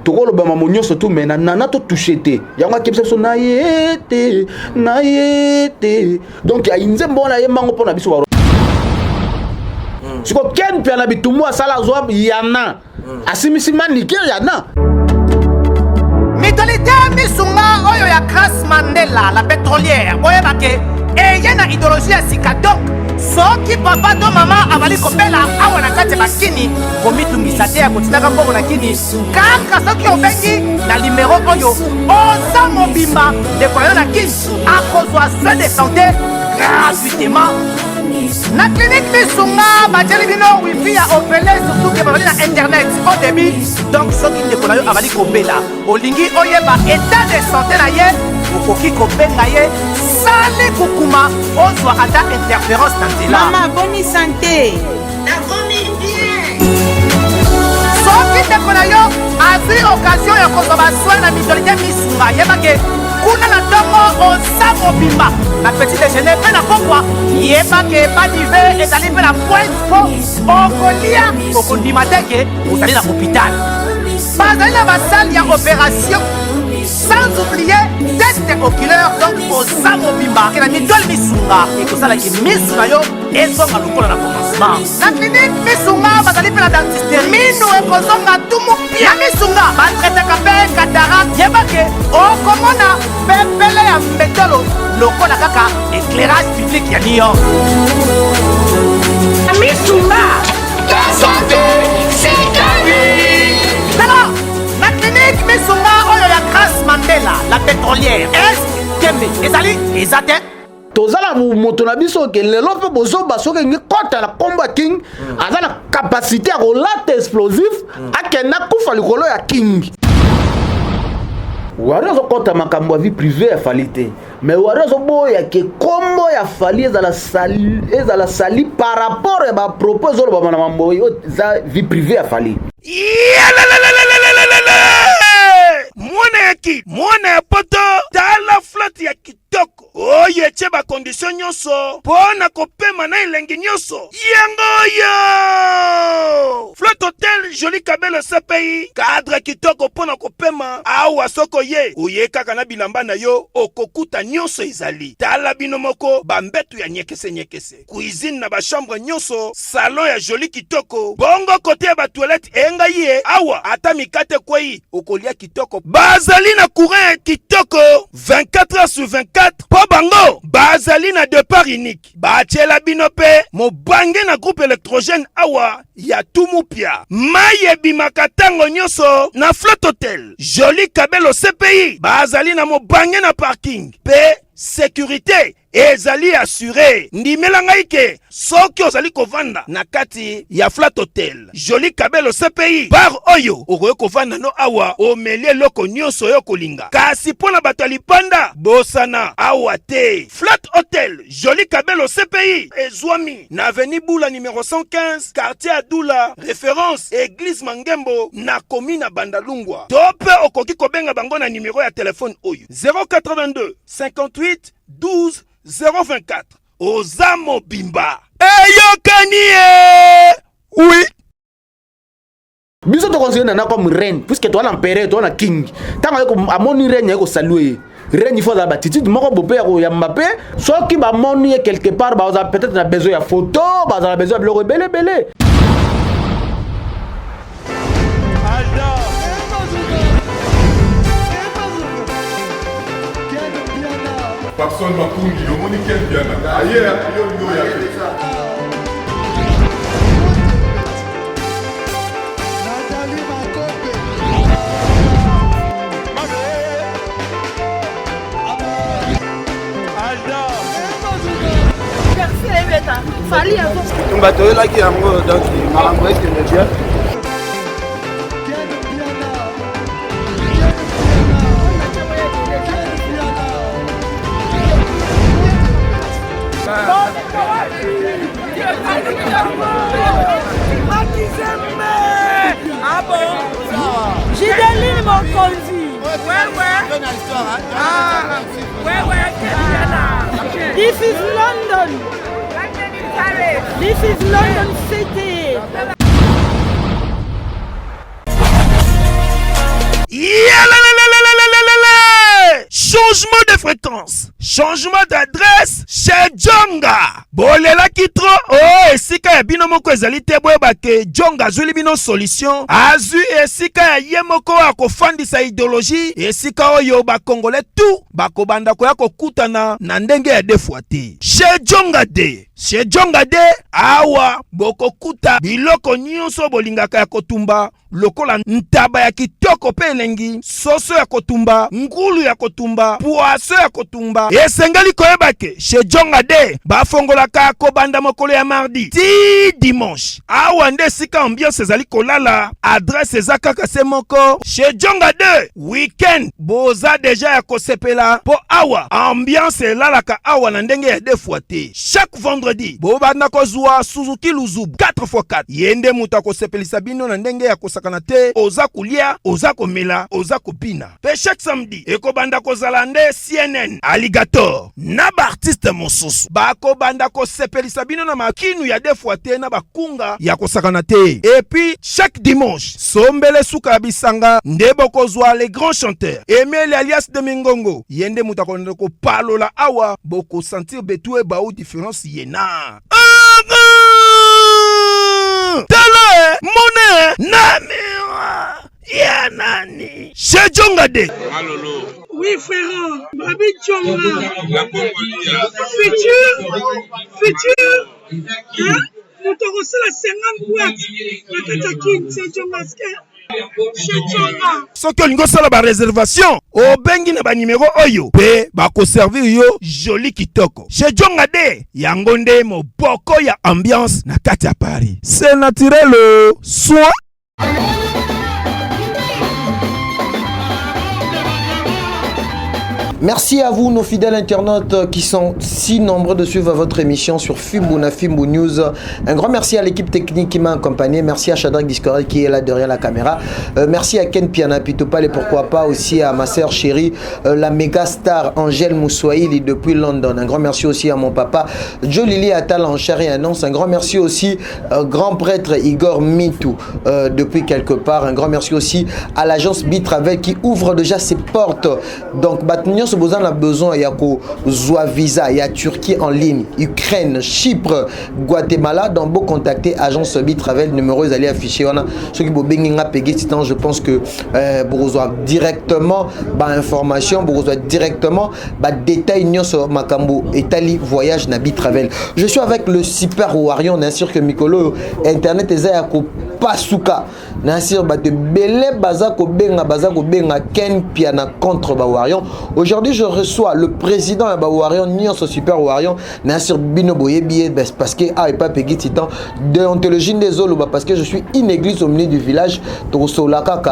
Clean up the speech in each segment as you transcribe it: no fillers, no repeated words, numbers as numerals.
tokoloba mamonyo surtout mais nana to touché te yango akebisa so na yete donc ya inzembo na yemango pona biso baro siko ken pia na bitumu asala zo yana asimisi manike yana Mitolite misunga oyo ya Grace Mandela la pétrolière oyebake eyena idéologie ya sika donc soki papa to mama avali kopela awa na kati bakini komitungisa te ya kotinaka mbongo na kini kaka soki obengi na numero oyo oza mobimba ndeko yo na kini akozwa soin de santé gratuitement na clinique misunga batieli bino wifi ya opele surtout ke babali na internet au début donc soki ndeko na yo avali kopela olingi oyeba état de santé na ye okoki kobenga ye sali kukuma ozwa ata interférence na nzela. Mama boni santé nakomi bien soki ndeko na yo azwi occasion ya kozwa basoi na mitolite misunga yebake kuna na ntongo oza mobimba na petit déjeuner mpe na pokwa yebake badive ezali mpe na pointe po okolia okondima teke ozali na hôpital bazali na basale ya opération sans oublier test oculaire donc oza mobimba ke na mitole misunga ekosalaki misu na yo ezonga lokola na commencement na clinique misunga bazali mpe na dentiste minu ekozonga tumu na misunga batretaka mpe cataracte yebake okomona pepele ya mbetolo lokola kaka éclairage public ya Lyon misunga la santé c'est ta vie alors la clinique misunga oyo ya Grace Mandela la pétrolière est kembe ezali ezate tozala moto na biso ke lelo pe bozoba soki ngi kota la combat king aza na capacité ya kolata explosif akenda kufa likolo ya king wari ozokota makambo ya vie privée ya fali te mais wari ozoboya ke kombo ya fali ezala sali par rapport ya bapropos ezolobama na mambo oyo eza vie privée ya fali mwana ya poto tala flotte ya kitoko oyo etie bakondition nyonso mpo na kopema na elengi nyonso yango oyo flotte hotel joli kabelo CPI cadre kitoko mpo na kopema awa soko ye oye kaka na bilamba na yo okokuta nyonso ezali tala bino moko bambetu ya nyekese cuisine na bachambre nyonso salon ya joli kitoko bongo kote ya batoilette engai ye awa ata mikate kwei okolia kitoko bazali na courant ya kitoko 24 heures sur 24 po bango bazali na départ unique batiela bino pe mobange na groupe électrogène awa ya tumupia mai ebimaka ntango nyonso na flotte hotel joli kabelo CPI bazali na mobange na parking pe sécurité ezali assuré ndimela ngai ke soki ozali kovanda na kati ya flat hotel joli kabelo CPI bar oyo okoki kovanda no awa omeli eloko nyonso oyo kolinga kasi mpo na bato ya lipanda bosana awa te flat hotel joli kabelo CPI ezwami na avenue Bula numéro 115 quartier Adula référence église Mangembo na commune Bandalungwa to pe okoki kobenga bango na numéro ya telefone oyo 082 58 12 024 Ozamo Bimba Eyokanie oui biso to considérer na comme reine puisque toi l'empereur toi la king tant que amoni reine yako saluer reine il faut la batitude moko bopé ya Mbappé soki ba moni quelque part ba oza peut-être na besoin ya photo ba oza besoin de biloko belé Personne m'a conduit, le monde est bien. Ailleurs, Gideline Mokonzi. This is London. This is London City. changement de fréquence, changement d'adresse chez Djonga. Bolela kitro, oh, esika ya bino moko ezali te boyeba ke Djonga azuli bino solution. Azu esika ya ye moko akofandisa idéologie, esika oyo bakongole tout bakobanda koya kokutana na ndenge ya defuate. Chez Djonga de. Chez Djonga de, awa bokokuta biloko nyonso bolingaka ya kotumba. Lokola ntaba ya kitoko pe elengi, soso ya kotumba, ngulu ya kotumba, poaso ya kotumba. Esengeli koyeba ke chez Djonga de bafongolaka kobanda mokolo ya mardi ti dimanche. Awa nde sika ambiance ezali kolala, adresse eza kaka se moko. Chez Djonga de weekend boza deja ya kosepela po awa ambiance elalaka awa na ndenge ya defuate. Chaque vendredi bobanda kozwa Suzuki Luzubu 4x4 yende muta kosepelisa bino na ndenge ya kosakana te, oza kulia, oza komela, oza kopina. Pe chaque samedi ekobanda kozala nde CNN Alligator na ba artiste mosusu bakobanda kosepelisa bino na makinu ya defuate na bakunga ya kosakana te. Et puis chaque dimanche sombele suka bisanga nde bokozwa les grands chanteurs Emile alias de Mingongo yende muta konde ko palola awa boko sentir betue ba ou différence yena. Tele mone namira ya nani chez Djonga de. Oui, frère. Babi Djonga. Futur. Hein? Nous t'aurons la 50 boîtes. La Katakin, c'est Djonga. Soki olingo sala ba réservation obengi na ba numéro oyo pe ba ko servir yo joli kitoko. Chez Djonga de yango nde moboko ya ambiance na kati ya Paris. C'est naturel soit. Merci à vous, nos fidèles internautes qui sont si nombreux de suivre votre émission sur Fimbu News. Un grand merci à l'équipe technique qui m'a accompagné. Merci à Shadrach Discoré qui est là derrière la caméra. Merci à Ken Piana Pitopal et pourquoi pas aussi à ma sœur chérie, la méga star Angèle Moussoaïli depuis London. Un grand merci aussi à mon papa Joe Lili Attal en chair et annonce. Un grand merci aussi au grand prêtre Igor Mitou depuis quelque part. Un grand merci aussi à l'agence Bitravel qui ouvre déjà ses portes. Donc, Batnios vous en a besoin, il y a Zoa Visa, il y a Turquie en ligne, Ukraine, Chypre, Guatemala. Donc, vous contactez agence Bitravel, numéro est allé afficher. On a ceux qui vous benginga pégé titan, je pense que vous reçoivez directement information, vous reçoivez directement détail sur Makambo Italie voyage na Bitravel. Je suis avec le super Warion, bien sûr que Mikolo internet est à Pasuka. Bien sûr, de Belé Bazako Benga Ken Piana contre Warion. Aujourd'hui, je reçois le président de Warion, Nion Super Warion, Nassir Bino Boyebi, parce que ah et pas Peggy Titan, déontologie des Zoloba, parce que je suis une église au milieu du village, Torosolaka,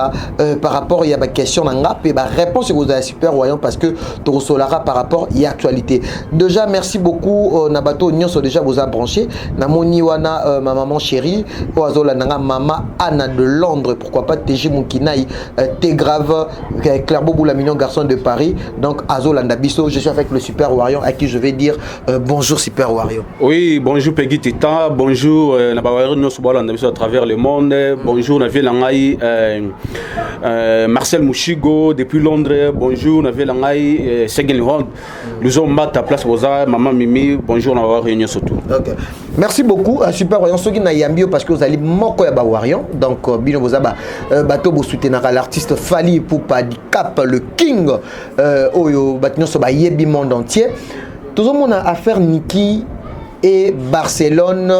par rapport il y a des questions, et réponse que vous avez Super Warion, parce que Torosolaka par rapport il y a actualité. Déjà, merci beaucoup, Nabato Nion sont déjà vous a branché, Namoni Wana, ma maman chérie, Oazola Nanga, maman Anna de Londres, pourquoi pas TG Moukinaï, T grave, Clairbeau Boulamignon, garçon de Paris. Donc Azolanda Bisso, je suis avec le Super Warion à qui je vais dire bonjour Super Warion. Oui, bonjour Peggy Titan, bonjour à travers le monde, bonjour Navi Langai, Marcel Mouchigo depuis Londres, bonjour Navi Langai, Seguin Rond, nous sommes à ta place, Maman Mimi, bonjour Navi réunion surtout. Ok. Merci beaucoup à Super Warion, ceux qui n'ont yambio parce que vous allez moko ya Warion, donc bino bozaba bateau vous soutenez l'artiste Fali Poupa di Cap le King. Oyo batino so ba yebi monde entier. Tout le monde a affaire Niki et Barcelone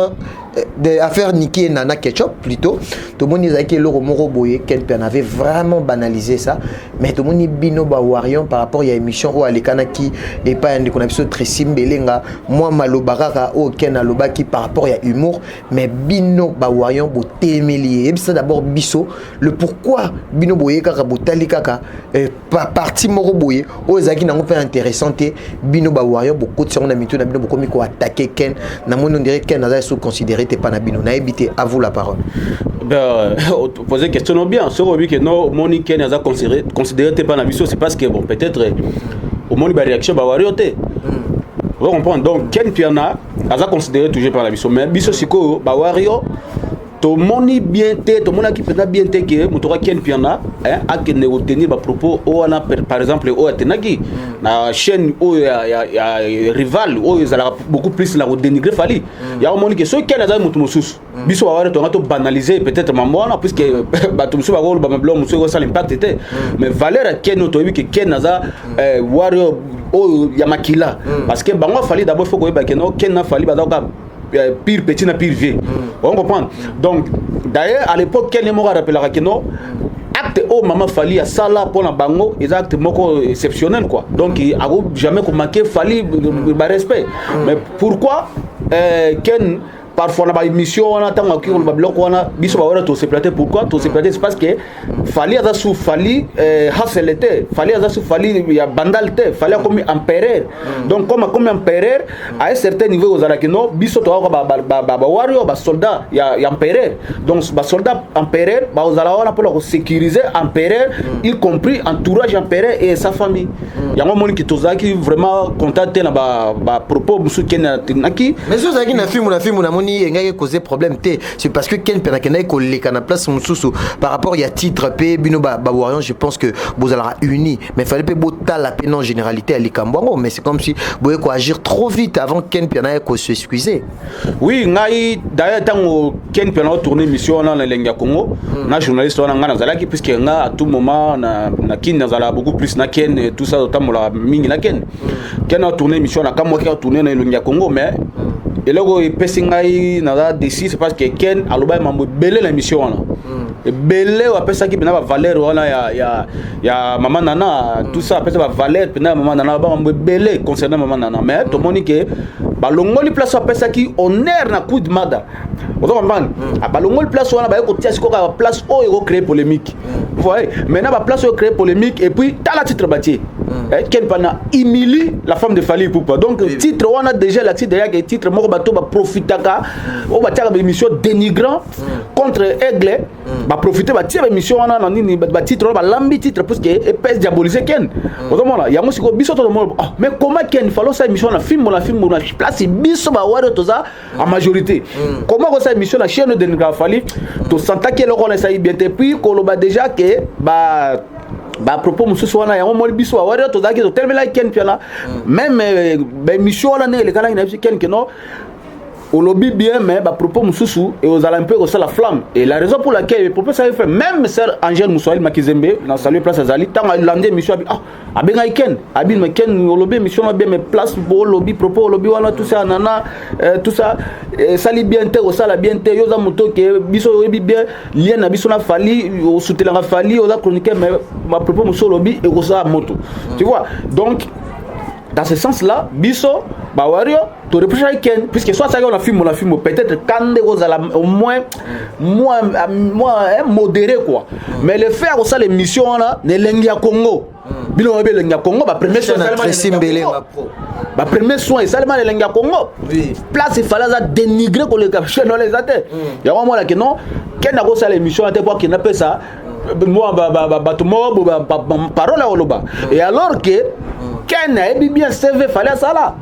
affaire Niki et Nana Ketchup plutôt. Tout le monde disait que le Romoro Boye Kenpen avait vraiment banalisé ça, mais tout le monde bino ba Warion par rapport à l'émission où Alekana qui est pas un qu'on a très simbelenga moi malobara au Ken aloba qui par rapport à humour, mais bino ba Warion bo témélié et ça d'abord biso le pourquoi bino Boye kaka botali kaka parti Moro Boye aux zaki n'a fait intéressant bino ba Warion beaucoup de on a mis tout na bino beaucoup ko attaquer Ken na mon on dirait Ken na sous considéré t'es pas na bino na évité à vous la parole. Ben, poser question bien. Ce que non, Moni Ken a considéré t'es pas na biso, c'est parce que bon peut-être au moins la réaction ba Wario te. Vous comprenez donc Ken Piana a considéré toujours par la biso, mais biso siko ba Wario to moni bien te to mona ki peut bien te que motora ken piana a que ne retenir ba propos o na par exemple o atenaki na chaîne o ya rival o ezala beaucoup plus la dénigrer fali ya moni que so ken za mutu mususu biso ba wara to ngato banaliser peut-être mamona puisque ba to musu ba ko ba mablo musu ko ça l'impact était mais valeur ken to bi que ken za warrior o ya makila parce que bango fali d'abord faut ko ba que no ken na fali ba da pire petit na pire vieux on comprend donc d'ailleurs à l'époque quel numéro rappellera que non acte au maman fali à sala pour la bango et acte moko exceptionnel quoi donc il a jamais qu'on manquer fali respect mais pourquoi Ken parfois on a une mission on attend qu'on va bloquer on a biso ba wala to se plater pourquoi to se plater c'est parce que fali à sous fali haselete fali à sous fali il y a bandalte fali comme empereur donc comme empereur à un certain niveau aux alakino biso to ba warrior ba soldat il y a empereur donc ba soldat empereur ba aux ala pour sécuriser empereur y compris entourage empereur et sa famille il y a un monde qui tozaki vraiment contacté na ba propos musu ken naki mais ça zaki na film na moni engaki causer problème té c'est parce que ken penakena ko leka na place mususu par rapport il y a titre pe bino ba warrior je pense que vous allez unis mais fallait pas botta la peine en généralité à likambwango mais c'est comme si vous ko agir trop vite avant ken penakena ko se excuser oui ngai d'ailleurs tant ken penakena tourner mission na lenga Congo na journaliste wana ngana zalaki puisque nga à tout moment na kin na zala beaucoup plus na ken tout ça tamola mingi na ken a tourné mission na kamwa ki a tourné na lenga Congo mais et là il pesi ngai na décide c'est parce que ken aloba mambo belé la mission là et belé wa pesa ki bina ba valeur wana ya maman nana tout ça pesa ba valeur bina maman nana ba mambo belé concernant maman nana mais to moni que ba longoli place wa pesa ki honneur na coup de mada ozo comprendre ba longoli place wana ba ko tia siko ka place o ego créer polémique vous voyez maintenant ba place o créer polémique et puis ta la titre bâti ken pana humilie la femme de Fally Ipupa donc titre on a déjà la titre derrière titre moko bato ba profitaka o ba tia ba émission dénigrant contre Aigle ba profiter ba tia ba émission on a nini ba titre ba lambi titre parce que épaisse diaboliser ken otomona ya musiko biso to mo mais comment ken falo sa émission na film na place biso ba waro toza en majorité comment ko sa émission na chaîne de dénigrant Fally to senta que le on essaye bien et puis ko ba déjà que ba propos mususu wana yango moli biso wa wari to daki to termela ken piala même ba mission wana ne le kala ina ken keno au lobby bien mais ba propos mususu et aux alampe au la flamme et la raison pour laquelle le propos ça fait même sœur Angèle Moussoil Makizembe dans salut place Azali tant landé mission abenga ken abin mais ken au lobby mission bien mais place pour lobby propos au lobby wana tout ça nana tout ça sali bien te au sala bien te yoza moto ke biso yebi bien lien na biso na Fally au soutenir la Fally au chroniquer mais ma propos muso lobby et au ça moto tu vois donc dans ce sens là biso ba wario to reprocher ken puisque soit ça on a film peut-être quand au moins modéré quoi mais le faire ça les missions là ne lengia Congo bino be lengia Congo ba premier soin ba premier soin seulement le lengia Congo place il fallait ça dénigrer ko le capture dans les athées ya moi là que non ken na ko ça les missions là pour qu'il n'appelle ça moi parole à Oloba et alors que Ken a bien CV fallait ça là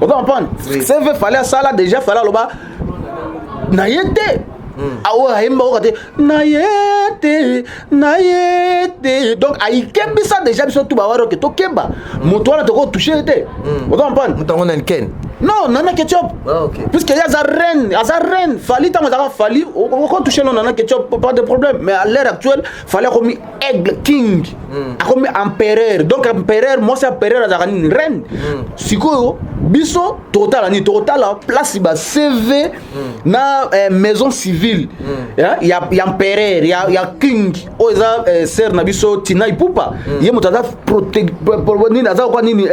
on va comprendre CV fallait ça là déjà fallait Oloba na yete awa himba okate na yete donc ai kembi ça déjà biso tout ba waro que to kemba moto wana to ko toucher était on va comprendre mutango na ken non nana ketchup ok puisque y a za reine Fally tant ça Fally on peut toucher non nana ketchup pas de problème mais à l'heure actuelle fallait comme aigle king comme empereur donc empereur moi c'est empereur za reine siko biso total place ba CV na maison civile il y a empereur il y a king oza ser na biso Tina Ipupa yé motada protéger za kwa nini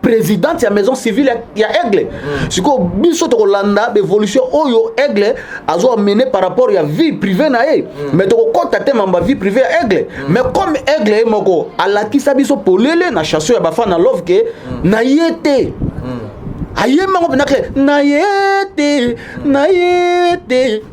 président ya maison civile ya aigle siko biso to Hollanda évolution oyo aigle azo amener par rapport à vie privée na ye mais to contacter mamba vie privée aigle mais comme aigle moko alaki sa biso polele na chasseur ya bafana love ke na yete ayema ngo benakle na yete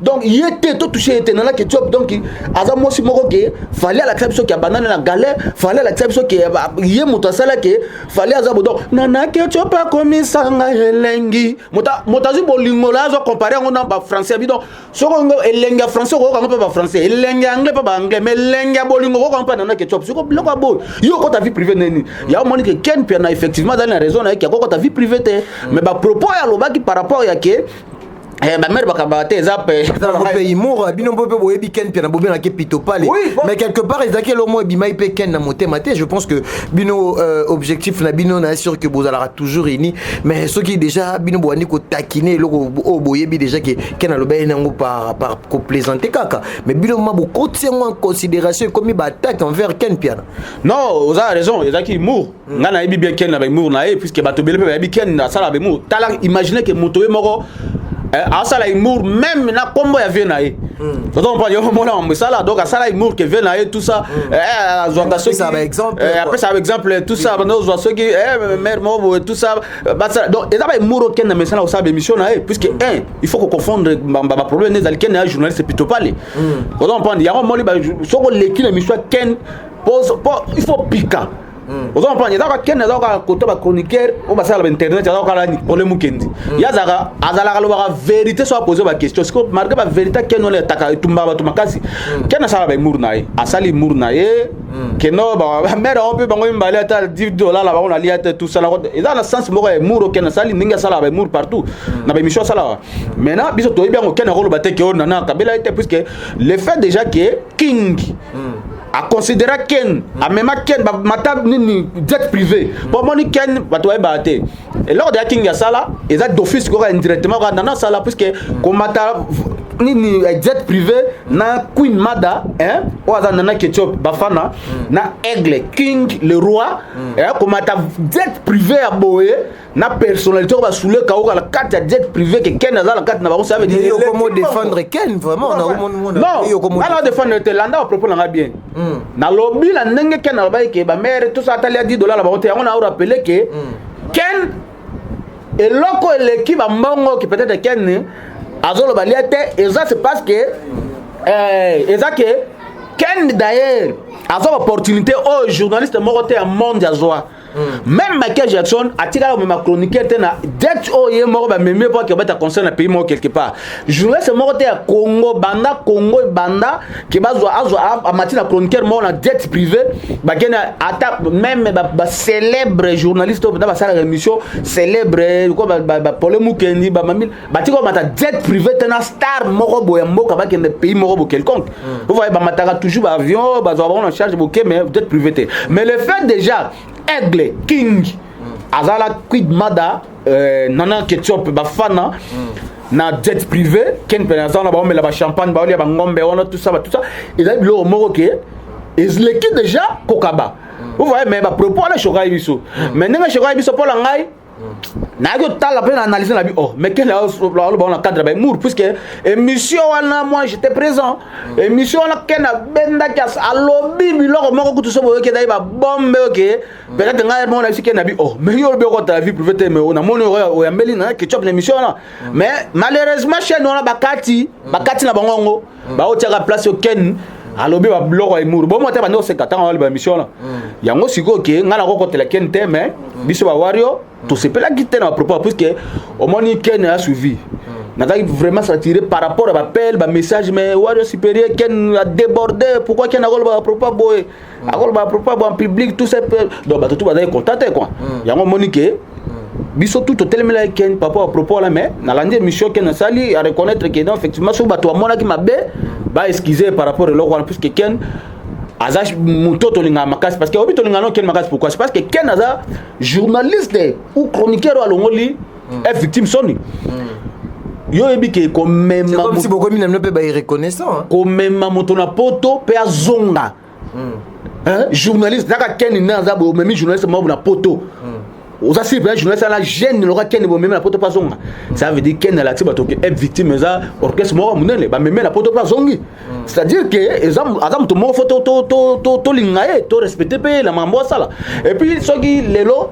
donc yete to toucher yete na la ketchup donc aza mosi moko ke fallait la crêpe so ki banane na galère fallait la crêpe so ki ye moto sala ke fallait aza bodon na ketchup a komisanga elengi moto azu bolingo la zo comparer ngo na ba français bidon soko ngo elengi français ko ko ba français elengi anglais pa ba anglais mais elengi bolingo ko pa na ketchup soko biloko bo yo ko ta vie privée neni ya moni ke Ken Pia na effectivement dans la raison na ki ko ta vie privée te mais ba propos ya lobaki par rapport ya ke ba mère bakabate ezape pays mour bino bobe boyebi Ken Pia na bobe na ke pito pale mais quelque part ezaki lo mo bima ipe Ken na motema te je pense que bino objectif na bino na sûr que bozala toujours ini mais ce qui déjà bino boani ko taquiner lo o boyebi déjà que Ken aloba nango par ko plaisanter kaka mais bino ma bo kotia en considération comme ba attaque envers Ken Pia non vous avez raison ezaki mour ngana yebi bien Ken na ba mour na e puisque bato bele pe yebi Ken na sala ba mour tala imaginez que moto moko asala humour même na combo ya Viennae donc on prend yo mona mbsala donc asala humour que Viennae tout ça azwanga ceux qui ça exemple après ça exemple tout ça bando zo ceux qui mère mobo tout ça donc et d'abord humour ken na mesana osala émission na puisque il faut qu'on confondre ba problème des alken na journaliste plutôt parler donc on prend ya moli ba soko leki na émission ken pose il faut piquer vous comprenez d'accord ken azaka côté ba chroniqueur on va sur internet azaka la problème kendi yazaka azala la vérité soit poser ba question parce que marqué ba vérité ken on le taka tumba ba tumakasi ken asala ba mournaye asali mournaye keno ba mère on peut ba ngomba aller ta $10 là ba on ali ata tout ça là et dans le sens moko mouro ken asali ninga sala ba mour partout na ba émission sala maintenant biso to bien ken rolo ba te ke on na kabela était puisque le fait déjà que King a considéré Ken a même Ken mata ni jet privé pour moi ni Ken ba to ba te et lors de King ya sala et ça d'office ko indirectement na sala puisque ko mata ni jet privé na Queen Mada ou aza nana ketchup bafana na Aigle King le roi ko mata jet privé a boye na personnalité ko ba soule ka la carte jet privé que Ken aza la carte na ba ça veut dire comment défendre Ken vraiment non alors défendre te landa au propos na bien na lobby la ndenge Ken na ba ke ba mère tout ça tali $10 la ba on a rappelé que Ken et loko l'équipe mbongo qui peut-être Ken azolo baliate et ça c'est parce que et ça que Ken d'ailleurs a son opportunité aux journalistes moroté en monde à joie même Michael Jackson a tiré au même chroniqueur tena dès o ye moro ba même pas que ba concerne pays mo quelque part journaliste moroté à Congo banda qui bazwa azwa a matina chroniqueur mo na jet privé ba kena ata même ba célèbre journaliste ba ba sala émission célèbre ko ba polemu kendi ba mamil ba tiko mata jet privé tena star moko boya mboka ba kende pays moko quelconque vous voyez ba mataka toujours ba avion ba zo en charge boké mais jet privé mais le fait déjà Aigle King azala Queen Mada nana ketchup bafana na jet privé Ken Pia na ba omela ba champagne ba olia ba ngombe wana tout ça ils a bilo moko ke l'équipe déjà kokaba vous voyez mais ba propos la choka biso mais nga choka biso pour la ngai na yo tala pe analyser la bi mais quel on a cadre ba mour puisque émission wana moi j'étais présent émission wana Ken benda kas a lobby biloko moko kutu so boye ke dai ba bombe ok peut-être nga mon la Ken na bi mais yo be ko ta vie privée mais on a mon o ya mbeli na ketchup l'émission là mais malheureusement chez nous na bakati na bangongo ba o tia place au Ken alobi ba bloko ay mour bon mota ba no se katanga ba émission là yango siko ke ngala ko kotela Ken te mais biso ba wario tout c'est pas la guitare à propos parce que au moins Ken a suivi n'a vraiment s'attirer par rapport à l'appel ba message mais wario supérieur Ken a débordé pourquoi Ken a ba propos boy a ba propos en public tout ça donc ba tout ba contacter quoi yango monique biso tout tellement la Ken papa à propos là mais na lande mission Ken sali à reconnaître que non effectivement so ba to mona ki mabe ba excuser par rapport au local puisque Ken azach mutoto linga makasi parce que obito linga no Ken makasi pourquoi c'est parce que Ken aza journaliste ou chroniqueur à longoli est victime soni yo ebi ke ko même comme si beaucoup mina ne peut pas reconnaissant ko même moto na poto pe azonga journaliste naka Ken na aza bo même journaliste mo na poto oza si pe journaliste la jeune le Ken bo même na poto pas zonga ça veut dire Ken la tiba to est victime za orchestre mo munene ba même na poto pas zongi c'est-à-dire que azam to mo photo to lingae to respecter pe la mambo sala et puis soki lelo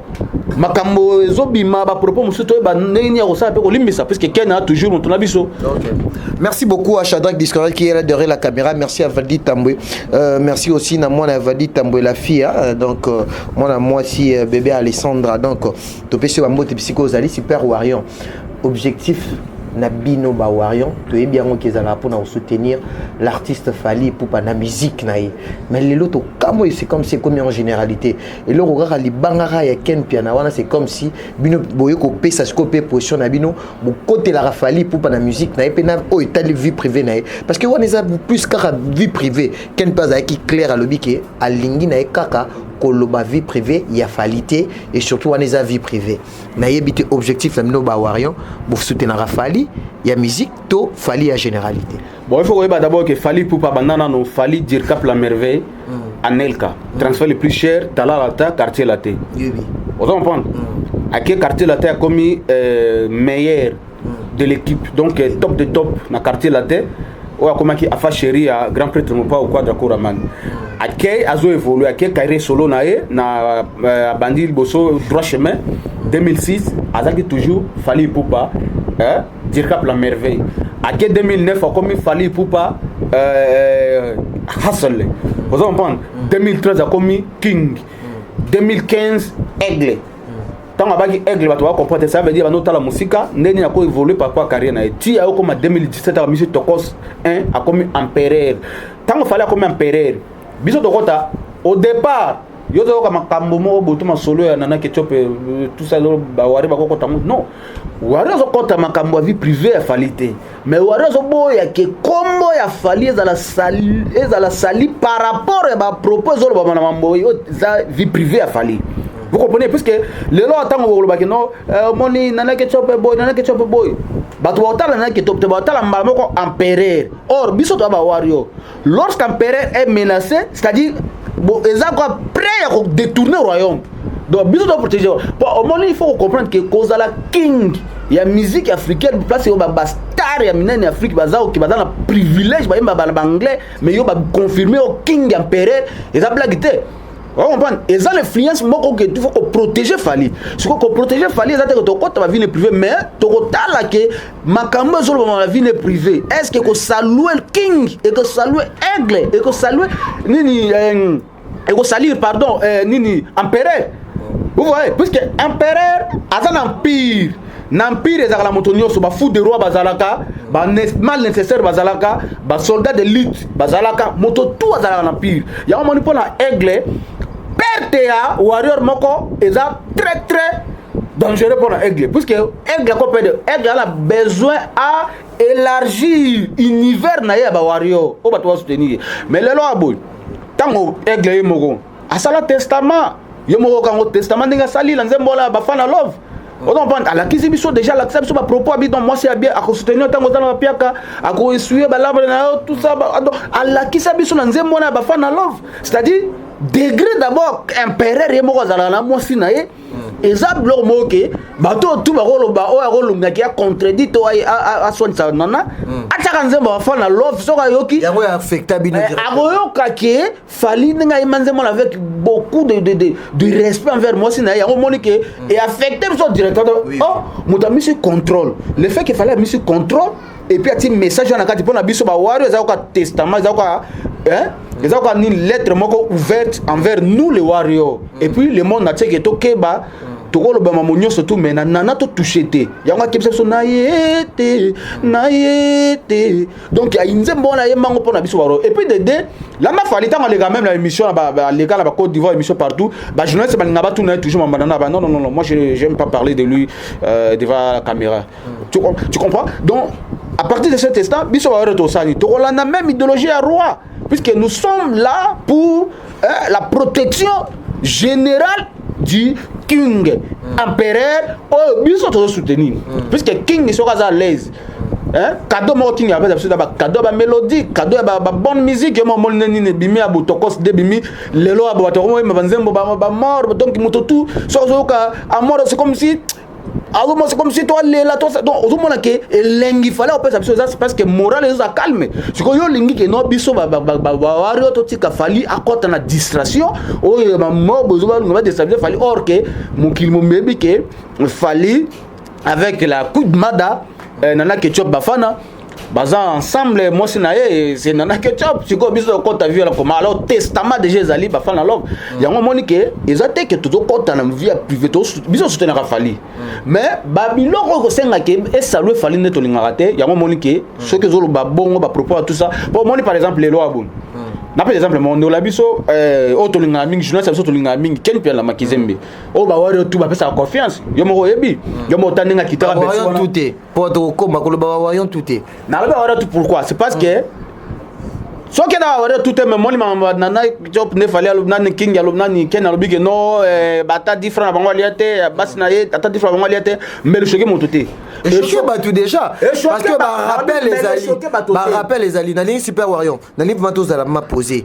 makambo ezobima ba propos musuto ba ndenge ya kosala pe kolimbisa parce que Ken a toujours mon tonabiso. Merci beaucoup à Shadrack Discovery qui est là derrière la caméra. Merci à Valdi Tamboué. Merci aussi à moi, à Valdi Tamboué, la fille. Donc, moi aussi, bébé Alessandra. Donc, topé sur un mot de psychosali, super Warion. Objectif. Nabino Bawarion, tu es bien qui est pour soutenir l'artiste Fally pour la musique naïe. Mais les autres, c'est comme c'est comme en généralité. Et le regard les bangara ya ken piana c'est comme si bino boyoko pe sa scopé position nabino bu côté la Fally pour la musique naïe pena o état de vie privée naïe parce que on est plus car vie privée ken pas qui clair à lobby qui à lingi naïe kaka koloba vie privée il y a falité et surtout on est à vie privée naïe bité objectif nabino Bawarion pour soutenir Fally il y a musique to Fally à généralité. Bon, il faut d'abord que Fally pour pas banana non Fally dire cap la merveille en Elka transfert le plus cher Talalata quartier latte. Oui. Vous comprenez? À quel quartier latte a commis meilleur de l'équipe donc top de top dans quartier latte ou a comment qui a fait chéri à grand prêtre mon pas au quadra Koraman. À quel azo évolué à quel carré solo nae na bandil bosso droit chemin 2006 azaki toujours Fally pour pas dire cap la merveille. À 2009 a commis Fally Ipupa Hustle. Vous comprenez? 2013 a commis King. 2015 Aigle. Tant que Aigle va comprendre ça veut dire que la musique n'est pas évolué par rapport à carrière. Si a comme 2017 a mis Tokos 1 a commis Empereur. Tant que Fally a commis Empereur. Biso Tokota au départ yo zo kama kambo mo botuma solo ya nana ketchup tout ça ba wari ba ko tamu non wari zo kota makambo vie privée ya Fally mais wari zo boya ke kombo ya Fally za la sali par rapport à ba proposal ba na mambo yo za vie privée ya Fally. Vous comprenez puisque le lo atango ko ba ke no moni nana ketchup boy bato baotala nana ketchup te baotala mbala moko empereur or biso to ba wari yo lorsqu'empereur est menacé c'est-à-dire bon, ils ont prêt à détourner le royaume. Donc, bien sûr, protéger. Bon, au moment il faut comprendre que cause la king, il y a musique africaine, place il y a star, il y a minène Afrique, qui va dans le privilège, il y a anglais, mais il y a confirmé au king empereur, ils ont blagué. Vous comprenez? Ils ont l'influence, il faut protéger Fally. Si vous protéger Fally, ils ont dit que la vie privée, mais tu as dit que Makambo sur la vie privée. Est-ce que vous saluez le king, et que vous saluez Aigle, et que vous saluez Nini, et vous saluez, pardon, Nini, empereur. Vous voyez? Puisque empereur a un empire. L'empire est la montagne sur fou de roi bazalaka, mal nécessaire bazalaka, soldat de lutte bazalaka, moto tout à l'empire. Il y a un monopole à Aigle. PRTA, warrior moko, est très très dangereux pour l'aigle. Puisque l'aigle a besoin à élargir l'univers naïe à warrior. On va te soutenir. Mais le loi, tant que l'aigle est moko, à ça le testament, il y a un testament qui sali, l'anzembola, bafana love. On a la kisibiso déjà l'accepte sur propos habitant moi c'est bien à soutenir tant que dans la piaka à essuyer balambre tout ça à la kisibiso l'anzembola bafana love. C'est-à-dire degré d'abord empereur et moi dans la moi sinae et ça bloque moqué bateau tout barolo ba o arolo ngaki a contredit to a son ça nana ataka nzemba fa na love soka yoki ya ko affecta bino agoyo kake Fally nga imanzemo avec beaucoup de respect envers moi sinae ya monique et affecté son directeur oh mutami sur contrôle le fait qu'il fallait mis sur contrôle et puis un message on a quand pour na biso ba warrior za ko testament za ko hein les gens ont une lettre ouverte envers nous les warriors et puis le monde a dit que tokeba tokolo ba mamonyo surtout mais nana to touché té yanga kepse naïete donc il y a une bonne mango pour na biso waro et puis de la ma Fally tant les gars même la émission les gars la Côte d'Ivoire émission partout ba journaliste ba ngaba tout toujours mamana ba non moi j'aime pas parler de lui devant la caméra tu comprends donc à partir de cet instant biso waro to sani to la même idéologie à roi puisque nous sommes là pour la protection générale du king empereur oh biso to soutenir puisque king sera à l'aise cadeau mo king avec absolument cadeau ba mélodie cadeau ba bonne musique mo mo nini bimi abutokos de bimi lelo abato mo ma banzembo ba mort donc moto tout so ka amoro c'est comme si alors c'est comme si toi là toi donc au moins que lengi fallait on peut ça parce que moral est ça calme ce que yo lengi que no biso ba wario to tika fali akota na distraction o ma mo besoin va déstabiliser fali or que mon kilmo mebi que fali avec la coup de mada nana ketchup bafana baza ensemble moi c'est nana ketchup tu ko biso ko ta vie la comme alors testament déjà ezali bafana love yango moni que ezate que tout ko ta na vie privée to biso soutenir fali mais babilo ko senga ke et saluer fali neto lingaka te yango moni que ce que zolo ba bongo ba propos tout ça pour moni par exemple les lois bon na par exemple mon la biso auto linga mingi journaliste biso to linga mingi ken pia la makizembe o ba wari tout ba pesa confiance yo mo yebi yo mo taninga kitara beso tout est pour to ko makolo ba wayon tout est na ba wari tout pourquoi c'est parce que so que na wari tout est mais moni nana job ne fallait nani king ya nani ken alobi que non bata different bango liate bas na ye tata different bango liate mais le choqué mon tout est choqué ba tout déjà parce que ba rappelle les ali na ligne super warrior na ligne matos za la m'a posé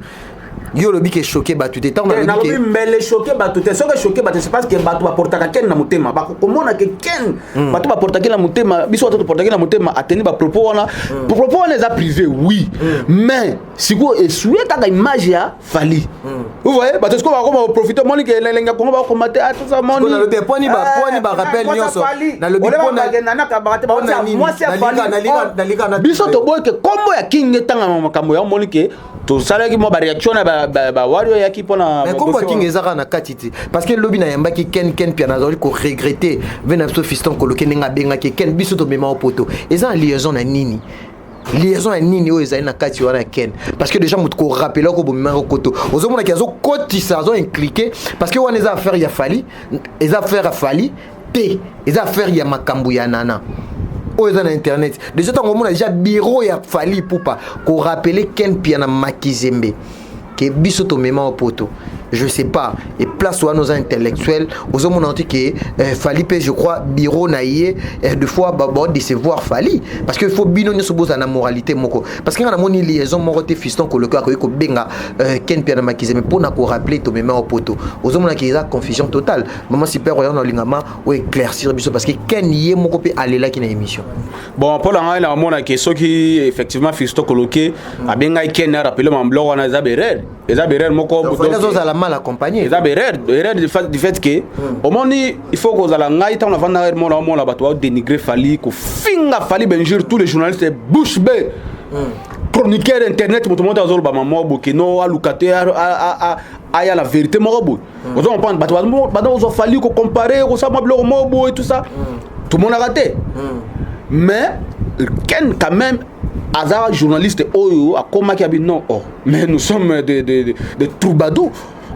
yo lobi ke choqué ba tout temps na lobi mais le choqué ba tout so que choqué ba c'est parce que ba to porta ka ken na mutema ba komona ke ken ba to porta ke na mutema biso to porta ke na mutema ateni ba propos wana propos wana za privé oui mais siko esoué ta image ya fali vous voyez ba to ce qu'on va comme profiter moni ke lenga ko ba commenter à tout ça moni na lobi poni ba rappel nyonso na lobi pona na ka ba te ba moi c'est fali biso to boy ke kombo ya king tanga makambo ya moni ke to salaki mo ba réaction na ba wario ya ki pona mais comment king ezaka na katiti parce que lobi na yamba ki ken piana zoli ko regretter vena so fiston ko loke nga benga ki ken biso to mema poto eza liaison na nini o ezali na kati wana ken parce que déjà mutu ko rappeler ko bomema ko koto ozomona ki azo kotisa azo impliqué parce que wana eza affaire ya fali eza affaire ya fali te eza affaire ya makambu ya nana o eza na internet déjà tango mona déjà bureau ya fali pupa ko rappeler ken piana makizembe que biso to mema au poto je sais pas et place ou nos intellectuels aux hommes on dit que Fali je crois bureau naïe de fois babo décevoir Fali parce que il faut bino ne se pose la moralité moko parce que on a mon liaison moroté fiston ko le cas ko benga ken piana makize mais pour na ko rappeler to mema au poto aux hommes on a qui a confusion totale maman super royant dans lingama ou éclaircir biso parce que ken yé moko pe aller là qui na émission bon pour la la mona que ceux qui effectivement fiston coloqué a benga ken rappeler mon blog on a zaberer moko mal accompagné. C'est erreur du fait que au moment il faut que la ngai tant avant d'aller mon la bateau dénigrer Fali ko finga Fali benjir tous les journalistes bouche bée chroniqueur internet tout le monde azol ba maman bokeno alukate a ya la vérité morobo on prend bateau on Fali ko comparer ko ça moblo mobo et tout ça tout le monde a raté mais Ken quand même Azar journaliste oyo a comment qui a dit non mais nous sommes des troubadours.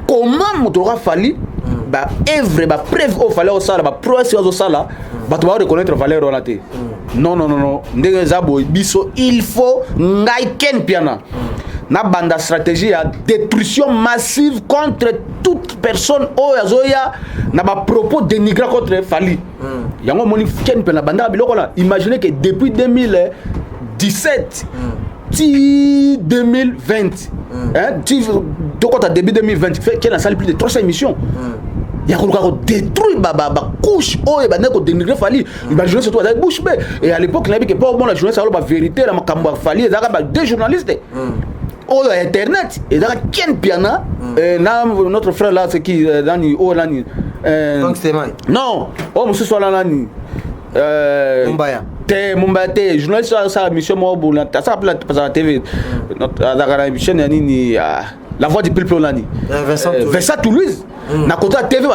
Comment motora Fali ba œuvre ba preuve au fallait au sala ba preuve au sala ba tu vas reconnaître valeur on a té non ndenge zabo biso il faut ngai ken piana na banda stratégie à détruction massive contre toute personne au azoya na ba propos dénigrant contre Fali yango moni ken piana banda biloko là imaginez que depuis 2017 2020 donc à début 2020 fait qu'il a salé plus de 300 émissions il y a détruit couche oh et ko dénigrer Fali imaginez surtout avec bouche bée et à l'époque il que pas bon la journée ça la vérité la makambo Fali ça ba deux journalistes oh internet et là ken piana notre frère là c'est qui Dani oh là ni donc c'est moi non oh monsieur soit là ni Mumbaya te journaliste ça mission mo bon ça appelle la TV notre émission ni la voix du peuple là ni Vincent Toulouse na côté TV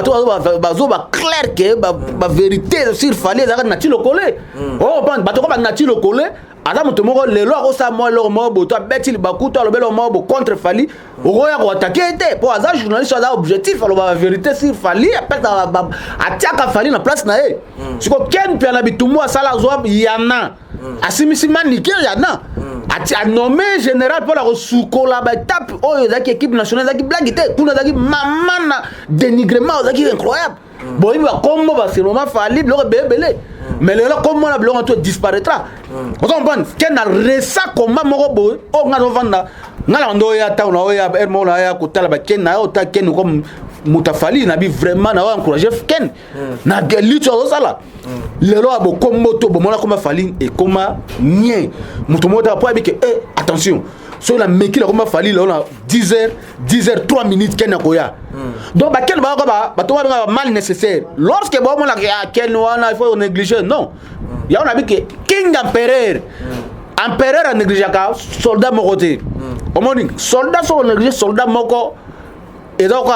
bazo ba clair que ba vérité sur Fali ça na tilo collé oh ba to ko ba na tilo collé ada moto moko lelo ko sa mo lo mo bo to beti bakuta lo belo mo bo contre Fali o ya ko attaquer te pour azar journaliste ça objectif alors la vérité sur Fali après attaque Fali na place na e siko ken pia na bitumu asala zo yana asimisi manique yana a nommé général pour la soukola ba tape oyo zaki équipe nationale zaki blague te kuna zaki mamana dénigrement zaki incroyable bon il va comment va c'est moment Fali le bébélé mais là comment la blonde tout disparaîtra on comprend ken na resa combat moko boy o nga vanda ngala ndo ya ta na ya hermo na ya kotala ba ken na o ta ken comme mutafali na bi vraiment na encourager ken na lutte au sala lelo abo komoto bomona koma fali et koma nie mutomota po abi que attention so la meki la koma fali là on a 10h 3 minutes ken akoya donc ba ken ba to ba mal nécessaire lorsque bon la ken wana il faut négliger non ya on a vu que king empereur a négligé ka soldat moko te omoni soldat so négligé soldat moko et donc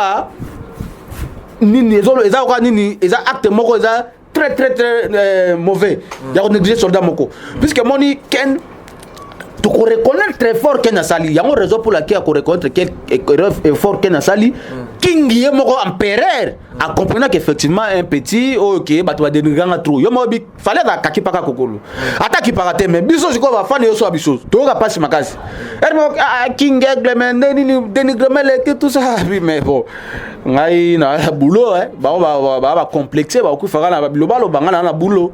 nini ezaka nini eza acte moko eza très mauvais ya ko négliger soldat moko puisque moni ken tu reconnaître très fort ken asali yango raison pour laquelle ko reconnaître quel effort ken asali king ye moko empereur a comprenant qu'effectivement un petit OK ba to ba deniganga trop yo mo bi fallait da kakipaka kokolo ata kipaka mais biso siko ba fane yo so biso to ka passe makasi king aigle mais dénigrement le tout ça mais bon ngai na boulot ba complexer ba ku faka na bilobalo bangana na boulot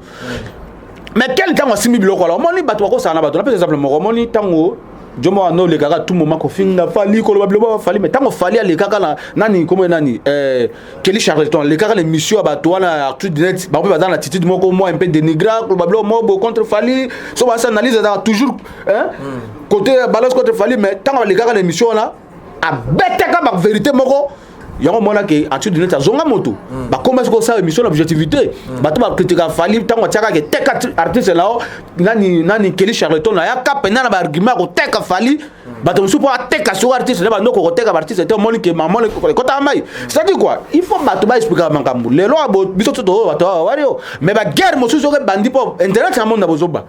mais quel temps aussi biloko alors moni bato ko sana bato par exemple moni tango jomo ano le kaka tout moment ko finga fali ko lo fali mais tango fali le kaka na nani comme nani Kelly Charlton le kaka les missions bato na Arthur Direct ba dans l'attitude moko moi un peu dénigrant probablement mo contre fali so ba analyse toujours côté balance contre fali mais tango le kaka les missions là a bête ka vérité moko yango mona ke Arthur Direct zonga moto ba commence ko ça émission l'objectivité bato ba critiquer fali tango tiaka ke teka artiste là nani Kelly Charlton na ya kapena na ba argument ko teka fali bato musu po teka sur artiste ba ndoko ko teka artiste te moni ke maman ko ta mai c'est dit quoi il faut bato ba expliquer makambu lelo abo biso to bato wario mais ba guerre musu so ke bandi po internet na monde bozoba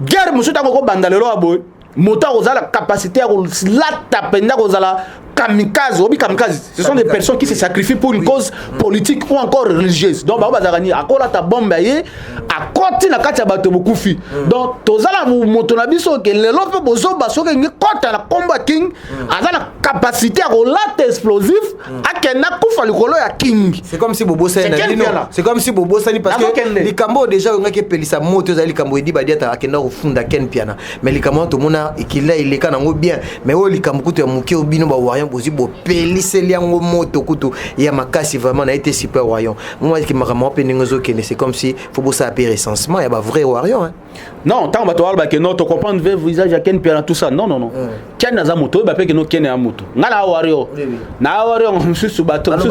guerre musu tango ko banda lelo abo moto ozala capacité à la penda ozala kamikaze obi kamikaze ce sont des personnes qui se sacrifient pour une cause politique ou encore religieuse donc ba bazarani akola ta bombe yé akoti na kati ya bato bokufi donc tozala moto na biso ke lelo pe bozoba soke ngi kota na combat king azala capacité à relate explosif akena kufa likolo ya king c'est comme si bobo sani c'est comme si bobo sani parce que likambo déjà ngaki pelisa moto za likambo edi badiata akenda kufunda ken piana mais likambo to mona ikila ileka nango bien mais o likambo kutu ya muke obino ba wayan bozi bo peliseli yango moto kutu ya makasi vraiment na été super wayan moi qui m'a vraiment peningozo kene c'est comme si faut bossa appeler recensement ya ba vrai wayan non tant ba to alba ke non to comprendre vrai visage ya ken piana tout ça non ken na za moto ba pe ke no ken ya moto ngala wario na wario msusu bato msusu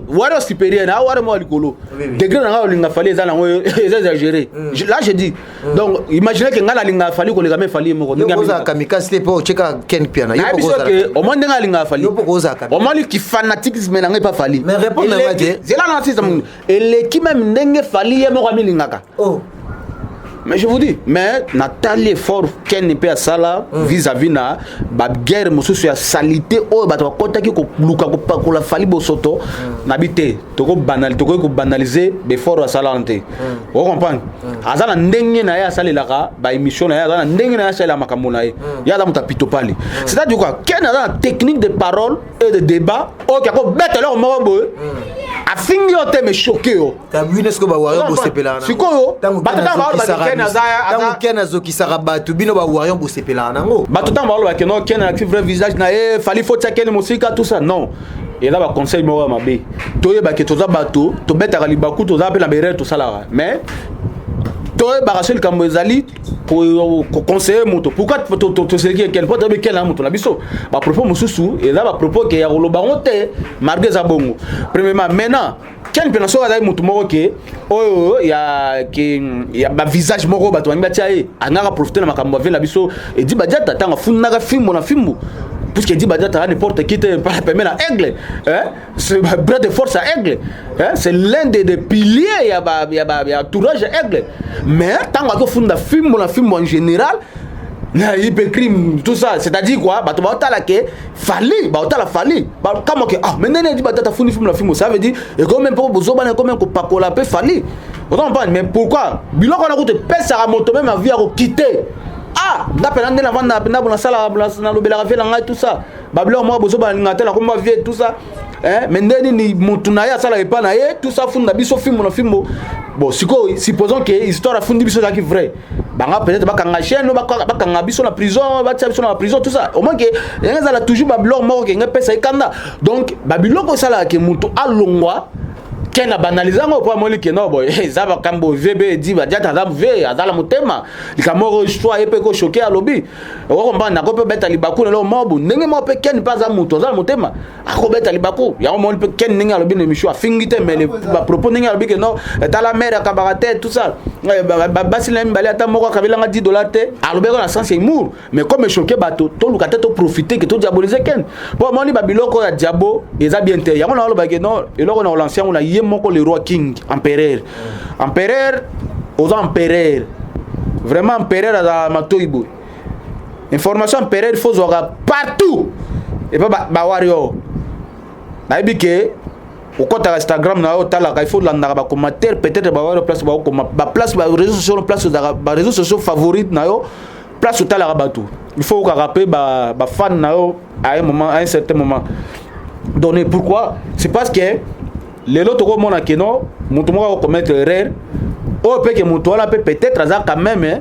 wario supérieur na wario mo likolo degré na linga fali za na ngo exagéré là je dis donc imaginez que ngala linga fali ko linga me fali mo ko linga kamikaze po cheka ken piana yo ko au moins nga linga fali au moins qui fanatisme na ngai pas fali mais répondre na dit c'est là na c'est et l'équipe même ndenge fali ye mo ko lingaka mais je vous dis mais Nathalie fort ken pe sala vis-à-vis na ba guerre mosusu ya salité o ba to kota ki ko luka ko la fali bosoto na bité to ko banaliser be fort sala ante o comprendre azana ndenge na ya sala la ba émission na ya azana ndenge na ya sala makambo na ya da mutapito pali c'est-à-dire quoi ken azana technique de parole et de débat o ka ko betelo mo bo a fini o te me choqué o ta buinesco ba wario bo sepelana sikoyo batata ba tango ken azokisaka bato bino bawarion bosepelaka nango bato ntango baloba ke no ken alaki vrai visage na ye fali faut tia ken mosika tout ça non eza baconseil moko ya mabe toyebake toza bato tobetaka libaku toza mpe na berere tosalaka mais toyebaka so likambo ezali conseiller moto pourquoi toseleki ken po toyebi ken na moto na biso bapropos mosusu eza bapropos ke ya koloba ngo te malgré eza bongo premièrement maintenant ken pe na so azali moto moko ke oyo ya ba visage moko bato bangi batia ye angaka profiter na makambo avela biso edi badiata tanga funaka fimbo na fimbo puisque dit badiata n'importe qui te permet la aigle c'est bras de force à aigle c'est l'un des piliers ya tourage aigle mais tanga ko funda fimbo na fimbo en général na hypercrime tout ça c'est-à-dire quoi bato ba otala ke fali ba otala fali ba kama ke maintenant dit batata funi film la film ça veut dire et quand même pour bozo bana quand même ko pakola pe fali autant pas mais pourquoi biloko na ko te pesa moto même vie à quitter ndapena ndena vanda pena bona sala na lobela vela ngai tout ça bablo moi bozo ba ngatela ko ma vie tout ça mais ndeni ni motu na ya sala epa na ye tout ça funda biso film na film bon supposons que histoire afundi biso zaki vrai banga peut-être bakanga chaîne bakanga biso na prison batia biso na prison tout ça au moins que yenga la toujours babiloko moko ke nga pesa ikanda donc babiloko sala ke mutu alongwa kena banalizango po amoli ke no boy zaba kambo VB di ba jata zam ve azala mutema likamoro histoire epe ko choquer alobi oko mbana ko pe beta libaku le mobu ndenge mo pe ken pas za mutu azala mutema ako beta libaku ya mo pe ken ndenge alobi ne misho afingite mais ba propos ndenge alobi ke no ta la mère kabarate tout ça basi la mbali ata moko kabila nga $10 te alobi ko na sens humour mais comme choquer bato to lukate to profiter que to diaboliser ken po moni babiloko ya diabo eza bien te ya mo na aloba ke no eloko na l'ancien on a moko le roi king empereur aux empereurs vraiment empereur à matoibo information empereur il faut voir partout et pas ba wario na ibike au compte Instagram na otala il faut landa ba commentaire peut-être ba wario place ba place ba réseaux sociaux place ba réseaux sociaux favoris na yo place otala ba tout il faut ka rappeler ba fan na yo à un certain moment donné pourquoi c'est parce que les autres comment on a que non mutu moko commettre erreur au peut que mutu là peut-être ça quand même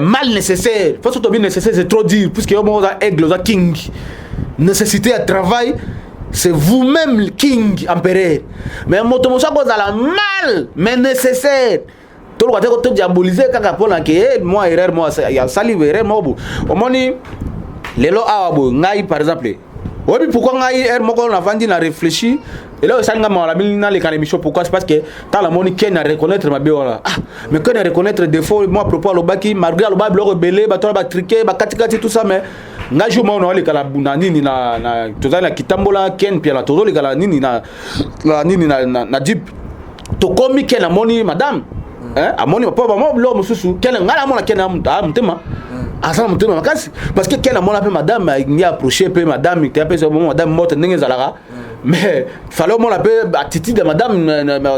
mal nécessaire parce que bien nécessaire c'est trop dire puisque on a aigle za king nécessité à travail c'est vous-même king empereur mais mutu mo ça cause la mal mais nécessaire tout le monde to diaboliser kaka pona que moi erreur moi il y a sali erreur moi au moni lelo awabo ngai par exemple oui pourquoi ngai erreur moko na vandi na réfléchir et là ça ngama la bilina les émission pourquoi c'est parce que ta la moni ken à reconnaître ma voilà mais ken à reconnaître défaut moi propos le baki malgré le bas bloc belé ba to ba triquer ba katikati tout ça mais nga jour moi on ali kala bunani ni na tozala kitambola ken pia la tozoli kala nini na nini na deep to komi ken la moni madame hein amoni papa mo lo mususu ken ngala mona ken amutema asa mutema makasi parce que ken mona pe madame ni approcher pe madame tu appelle ce moment madame morte ndenge zalara mais fallait au moins la attitude de madame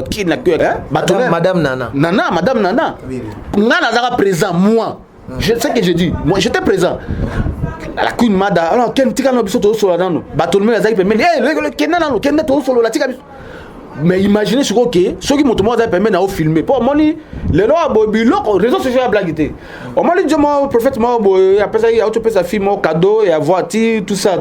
qui n'a que madame Nana Nana zara présent moi je sais que je dis moi j'étais présent la queen mada alors ken tika no biso to solo dano batolme azaki pe mais ken nana no ken to solo la tika mais imaginez ce que ceux qui montent moi ça permet na filmer pour moni les lois biloko réseaux sociaux blaguité au moni je moi prophète moi après ça il y a autre chose à film cadeau et à voiture tout ça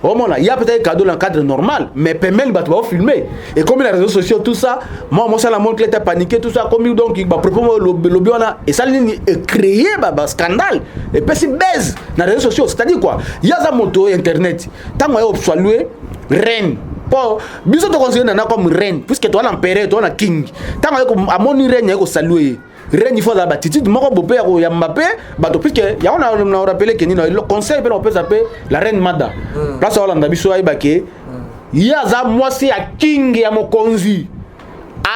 au moins il y a peut-être cadeau dans cadre normal mais permet le bateau filmer et comme les réseaux sociaux tout ça moi ça la montre était paniqué tout ça comme donc il va propos le biona et ça est créé ba scandale et puis c'est baise dans les réseaux sociaux c'est-à-dire quoi il y a ça moto internet tant moi soit loué reine po biso to considérer na comme reine puisque toi l'empereur toi la king tant ko amoni reine ko saluer reine il faut la attitude moko bopé ya Mbappé bato puisque ya on a rappelé que ni le conseil peut on peut s'appeler la reine Mada place on a biso ay baké ya za moi c'est ya king ya mokonzi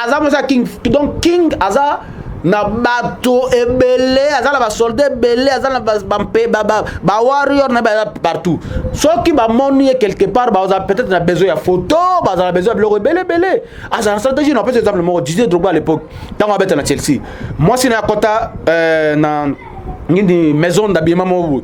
aza moi ça king donc king aza na bato ebele azala ba soldat ebele azala ba warrior na ba partout ceux qui ba moni quelque part ba peut-être na besoin ya photo ba azala besoin de blog ebele azala stratégie on peut exemple moi Didier Drogba à l'époque tant on na Chelsea moi c'est na kota na ni maison d'habillement mo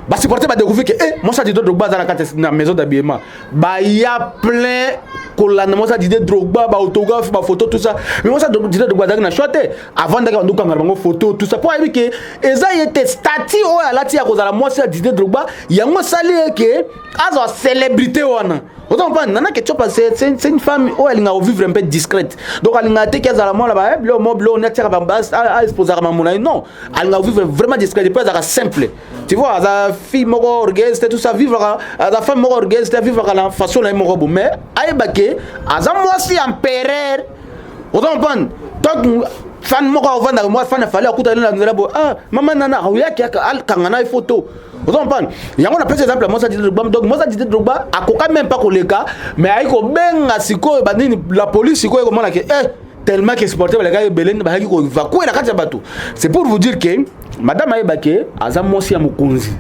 ba supporter ba découvrir que moi ça Didier Drogba dans la maison d'habillement ba ya plein kolana moi ça Didier Drogba ba autographe ba photo tout ça mais moi ça Didier Drogba na choité avant d'aller on kanga bango photo tout ça pour dire que eza était statut o ala tia kozala moi ça Didier Drogba yango sali que azo célébrité wana autant pas nana que tu passes c'est une femme où elle a vivre un peu discrète donc elle a été qu'elle moi là-bas le mobile on a tiré à exposer à maman non elle a vivre vraiment discrète pas ça simple tu vois la fille moko orgueilleuse tout ça vivre la femme moko orgueilleuse vivre la façon là moko mais aibake aza moi si empereur autant pas donc fan moko vendre moi fan fallait akuta na nzela bo maman nana yaki al kangana photo autant pas yango na par exemple moi ça dit Drogba donc moi ça dit Drogba akoka même pas koleka mais aiko benga siko bandini la police siko comment là que tellement que supporter les gars belen ba ki ko évacuer la kati bateau c'est pour vous dire que madame aibake aza moi si amukonzi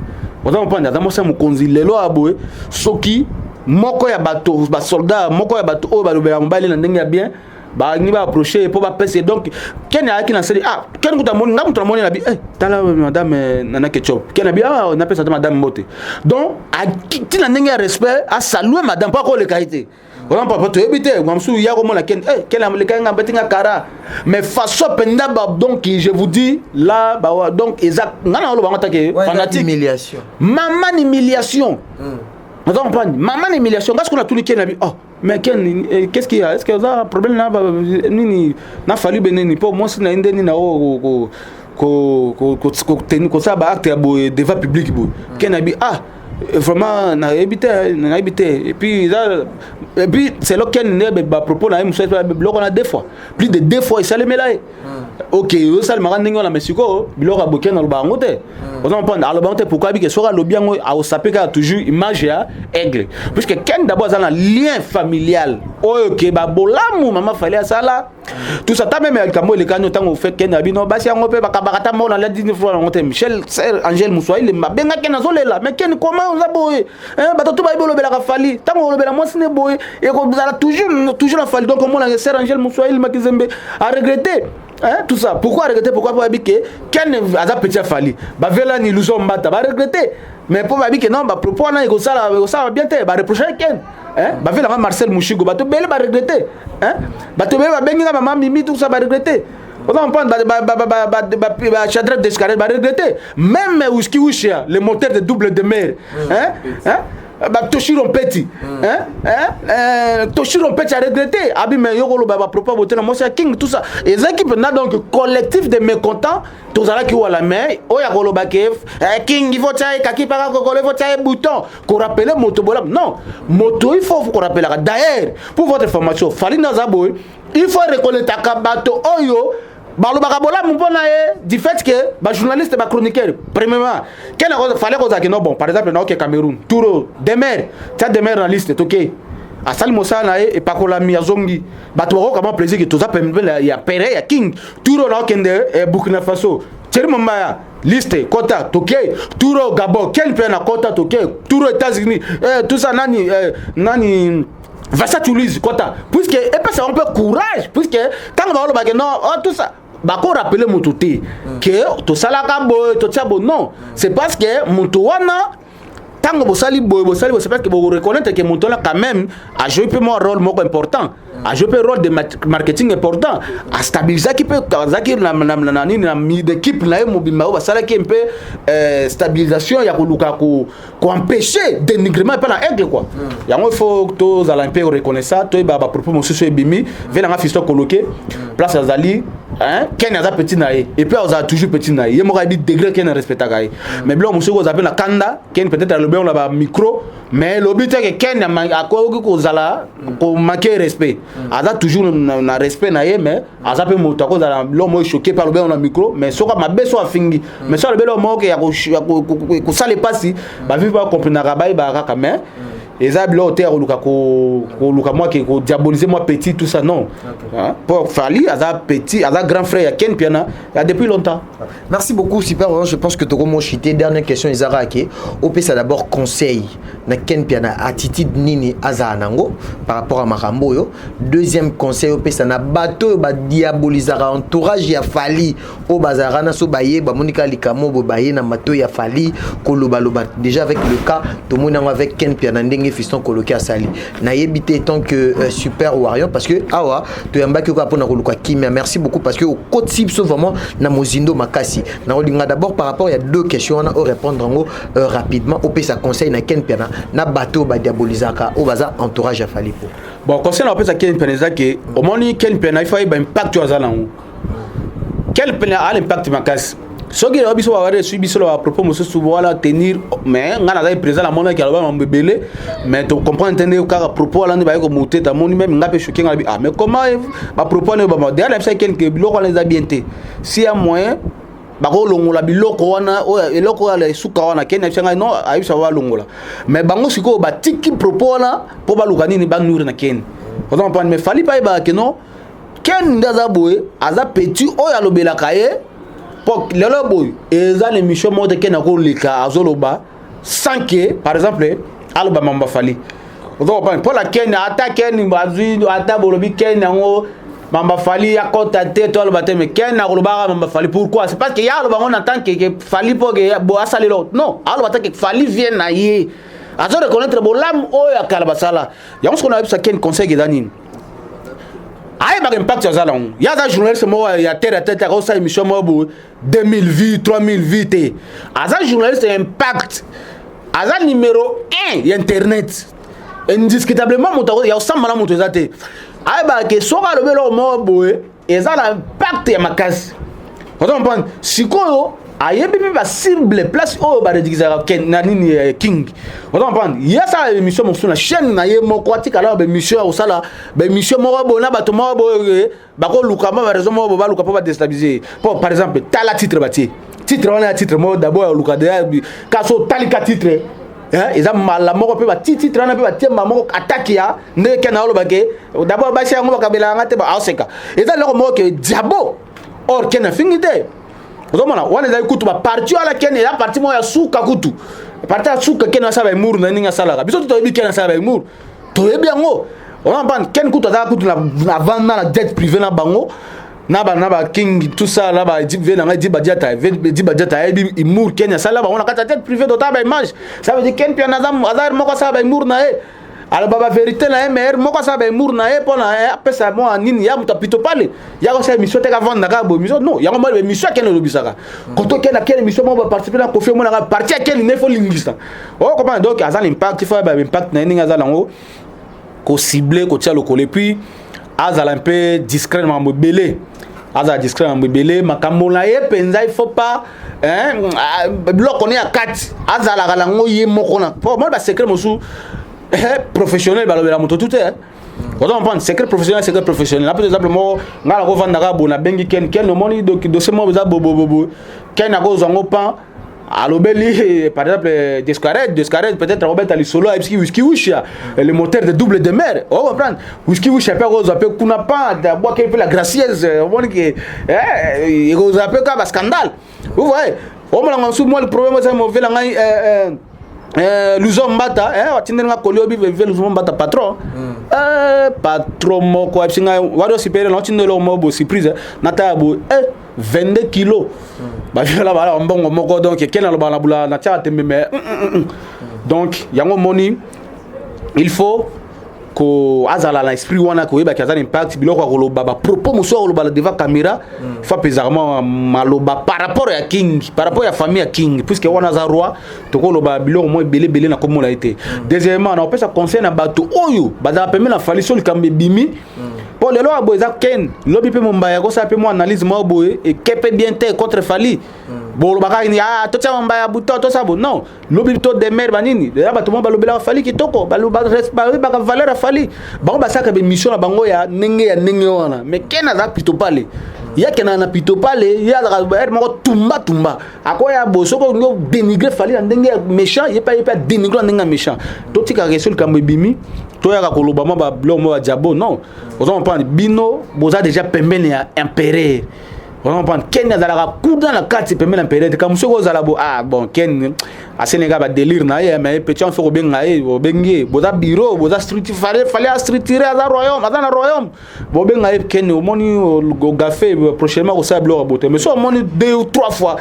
autant pas aza moi si amukonzi lelo aboe soki moko ya bateau ba soldat moko ya bateau o ba lobela mbali na ndenge ya bien ba ni ba approcher pour ba passer donc ken a qui na seli ken kuta moni ngam kuta moni na bi tala madame nana ketchup ken a bi on appelle ça madame moté donc a ti na ndenge respect a saluer madame pas ko le qualité On n'a pas éviter. Mamsou ya comme la ken. Quel am le kanga betinga kara. Mais façon pendaba donc je vous dis là bah donc exact. Ngana lo banga take fanatique. Humiliation. Maman humiliation. On comprend. Maman humiliation. Qu'est-ce qu'on a tout niqué na vie? Oh, mais qu'est-ce qu'il y a? Est-ce que ça un problème là ni na fallu beneni pour moi c'est na ndeni na ko ko ça ba acte ya devant public bo. Ken abi vraiment na habité et puis c'est là qu'elle n'est pas propos là on a deux fois plus de 2 fois il s'allait mêler ok ça le maran ningo la mesiko biloko aboké na lobango te on entend alors bon pourquoi bi que sera lo bien au sapeka toujours image ya aigle puisque ken d'abord ça un lien familial ok ba bolamu maman fallait ça là tout ça ta même kamo le kanyo tango fait ken abino basi yango pe bakabakata mo na la 19 fois on Michel Angel Moussoua il m'a benga ken azolela mais ken comment on a boy bato to ba ibolo bela ka fali tango lo bela mo sine boy et ko vous toujours la fali donc comment la sœur Angel Moussoua il m'a kizembe a regretté tout ça pourquoi regretter pourquoi pas biquer ken aza petit fali ba vela ni illusion mbata ba regretter mais pour ba biquer non ba propos na ko ça bien te ba reprocher ken ba vela Marcel Mouchigo ba to bele ba regretter ba to bele ba benga maman Mimi tout ça ba regretter on prend Shadrach Descartes va regretter même Whisky Wishia le moteur de double de mer Toshiro Petit Toshiro Petit a regretté abi mais yoko ba propos boté na Mosia King tout ça et ça qui peut donc collectif de mécontents tous ala qui ou la mer o ya kolo ba kef King il faut tailler kaki para ko il faut tailler bouton qu'on rappeler moto bolam non moto il faut qu'on rappelle d'ailleurs pour votre formation fali na zabo il faut reconnaître akabato oyo balobaka bolamu mpona ye du fait que ba journaliste ba chroniqueur premièrement quel fallait qu'on que non bon par exemple na OK Cameroun Touro Demer ça Demer na liste OK asali mosala et pakola miazongi bato ko comment plaisir que toza pembe ya pere ya King Touro na okende Burkina Faso Thierry Mombaya liste kota toké Touro Gabon quel pays na kota toké Touro États-Unis tout ça nani Vassa Toulouse kota puisque et pas ça un peu courage puisque tant on va non tout ça bako rappeler mototé que to salaka boy to tiabo non c'est parce que motowana tango bosali c'est parce que vous reconnaître que motola quand même a joué un rôle moko important a joué un rôle de marketing important a stabiliser qui peut kazaki na d'équipe na mobimba basala qui un peu stabilisation ya koluka ko empêcher dénigrement pas la aigle quoi yango faut to ala un peu reconnaissant to ba propos monsieur ebimi vela nga fisto coloquer place azali ken aza petit na et puis on a toujours petit na ye moko bi degré ken respecta kai mais blanc monsieur ko appelle la kanda ken peut-être le on a micro mais le but est que ken a ko zala ko manquer respect aza toujours na respect na ye mais aza pe moto ko zala l'homme choqué par le on a micro mais soka mabeso afingi mais so le belo mo ke ya ko sale passi ba vivre pas comprendre rabai ba ka mais et ça blo terre ko luka moi qui ko diaboliser moi petit tout ça non pour Fali aza petit aza grand frère Ken Piana il y a depuis longtemps. Merci beaucoup super je pense que tu comment chité dernière question Isara Ake OP ça d'abord conseil na Ken Piana attitude nini aza nango par rapport à Makambo yo deuxième conseil OP ça na bateau ba diabolisera entourage ya Fali au bazarana so baye ba Monica Likamo bo baye na bateau ya Fali ko loba déjà avec le cas tout monde avec Ken Piana fiston coloqué à Sali na yebité tant que super warrior parce que awa to yamba ki ko apona koluka kimia merci beaucoup parce que au code cible vraiment na mozindo makasi na olinga d'abord par rapport il y a deux questions on a répondre rapidement au pesa conseil na Ken Piana na bateau ba diabolisaka au baza entourage à Falipo bon conseil na pesa Ken Piana que au moni Ken Piana il faut ba impact wa zalango Ken Piana a l'impact makasi ce qui est obligé de avoir suivi sur à propos monsieur souvent la tenir mais ngana za présent la monnaie qui a ba mbebele mais tu comprends entendre car propos là ne ba ko monter ta moni même ngape choqué ngabi mais comment ba propos ne ba derrière c'est quelques biloko les habienté si y a moyen ba ko longola biloko wana o eloko ala suka wana kenya changa non ayi sawa longola mais bango siko ba tiki propos là pour ba lukani ni ba nourrir na ken on comprend mais fali pas ba que non ken ndaza boy aza petit o ya lobela kaye pour le boy et ça l'émission mode que na ko lika azoloba sans que par exemple aloba mamba fali donc pour la Kenya attaquer ni bazui ata bolobi Kenya ngo mamba fali ya kota tete aloba te mais Kenya aloba mamba fali pourquoi c'est parce que ya aloba on entend que fali pour que bo asali l'autre non aloba te que fali vient na yé azo reconnaître bolam oyo akala basala yango sikoyo nayebisa ken conseil eza nini ayebaka impact azala ngo ye aza journaliste moko ya terre à tête akosala émission moko boye 2000 vues 3000 vues te aza journaliste ya impact aza numéro 1 ya internet indiscutablement moto ya kosambana moto eza te ayebaka ke soki alobi eloko moko boye eza na impact ya makasi ozo comprendre sikoyo ayebi mpe basible place oyo baredikisaka na nini king ozo comprendre ye asala bémission mosusu na chaîne na ye moko atikala bémission ya kosala bémission moko boye na bato moko boye bakoluka mpa baraison moko boye baluka mpo badestabilize mpo par exemple tala titre batie titre wana ya titre moko d'abord ya luka deya kasi otalika titre eza mala moko mpe bati titre wana mpe batiemba moko ataki ya ndenge kena olobake d'abord basi yango bakabelanga te aoseka eza eloko moko ke diabo or kena fingi te ozomona wana ezali kutu baparti wana kene ya parti moko ya suka kutu parti ya suka kene asala baimuru na ndenge asalaka biso toyebi kene asala baimuru toyebi yango onampane kene kutu azala kutu na vanda na jet privé na bango na ba king tout ça là ba dit vient na dit badiata yebi imur kene asala bango na kata jet privé dota ba image ça veut dire kene pia na azar moko asala baimuru na ye alors baba vérité na MR moko sa ba imur na ye pona apesa mo nini ya mutapito pale ya ko sa émission te ka vendre na ka bo émission non ya ko mo émission kene lobisaka koto kene kene émission mo ba participer na confirmer na parti kene ne fo linguiste o comment donc azal impact il faut ba impact na ninga azal ngo ko cibler ko tia le coller puis azal un peu discrètement belé azal discrètement belé makambo na ye penza il faut pas bloc on est à 4 azal la ngo ye moko na po mo ba secret mosu professionnel balobela moto tout est on comprend secret professionnel là par exemple mo ngala ko vanda ka bona bengi ken no moni dossier mo za bobo ken na ko zango pan alobeli par exemple Descartes peut-être Robert ali solo whisky wishia le moteur de double de mer on comprend whisky wishia pe ko zape kuna pa da bois que la gracieuse on moni que ko zape ka ba scandale vous voyez on m'a ngam sou moi le problème c'est mo vela ngai Luzo Mbata watindenga koliobi veve Luzo Mbata patron patron moko absinga wado sipere na tindelo mobo surprise nata bo 22 kilos ba viola bala mbongo moko donc kena lo bala bula na tia tembe mais donc yango moni il faut ko azala na esprit wana ko yeba kazana impact biloko ko lo baba propos muso ko lo bala devant caméra fa pesamment maloba par rapport à king par rapport à famille à king puisque wana za roi to ko lo ba biloko mo belé na komo la été deuxièmement on peut ça concerne bato oyo baza pemela na fali sol kambe bimi pour le loi boza ken lobi pe mombaya ko sa pe mo analyse mo boye et kepe bien te contre fali bolo baka ni to tia mombaya buto to sabo non lobi to de mer banini de ba to mo balobela fali kitoko baloba ba valeur fali bango basaka be mission na bango ya nenge wana mais ken aza pito pale ya kena na pito pale ya la moko tumba akoya boso ko ngo dénigrer fali na ndenge méchant ye pas dénigrer ndenge méchant to tika resul kambe bimi to ya ko loba mo ba blo mo ba diabo non on prend bino boza déjà pembeni ya impérer on prend ken na la coup dans la carte pembeni impérer comme so ko za la bo bon ken a Sénégal ba délire na ye mais petit on fait ko benga e bo bengi boza bureau boza street fallait structurer à royaume à royaume bo benga e ken au moni go gafé prochainement au sa bloc boté mais so moni 2 ou 3 fois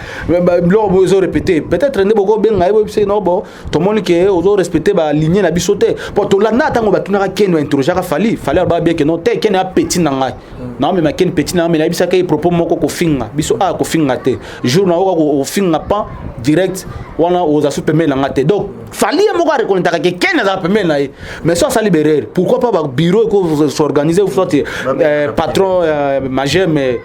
bloc bozo répéter peut-être ne bo benga e c'est non bon to moni que ozo respecter ba lignée na bisoté pour to landa tango ba tunaka ken no interroger fallait ba bien que non te ken a petit na ngai non mais ken petit na mais na bisa kay propos moko ko finga biso ko finga te jour na ko finga pas direct wana oza supemela ngate donc fali moko a reconnaître que ken za pemela mais ça libérer pourquoi pas bureau ko s'organiser vous sortir patron majeur mais